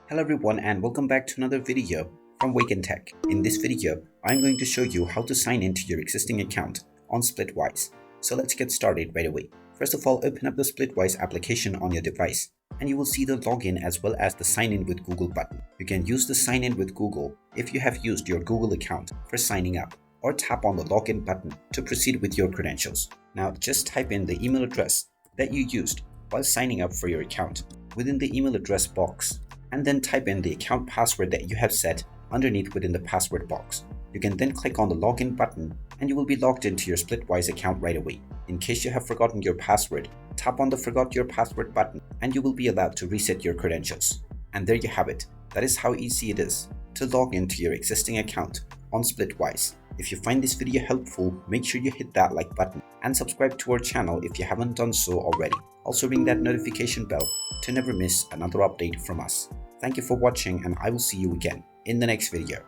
Hello everyone and welcome back to another video from Wake&Tech. In this video, I'm going to show you how to sign into your existing account on Splitwise. So let's get started right away. First of all, open up the Splitwise application on your device and you will see the login as well as the sign in with Google button. You can use the sign in with Google if you have used your Google account for signing up, or tap on the login button to proceed with your credentials. Now just type in the email address that you used while signing up for your account within the email address box, and then type in the account password that you have set underneath within the password box. You can then click on the login button and you will be logged into your Splitwise account right away. In case you have forgotten your password, tap on the forgot your password button and you will be allowed to reset your credentials. And there you have it. That is how easy it is to log into your existing account on Splitwise. If you find this video helpful, make sure you hit that like button and subscribe to our channel if you haven't done so already. Also ring that notification bell to never miss another update from us. Thank you for watching and I will see you again in the next video.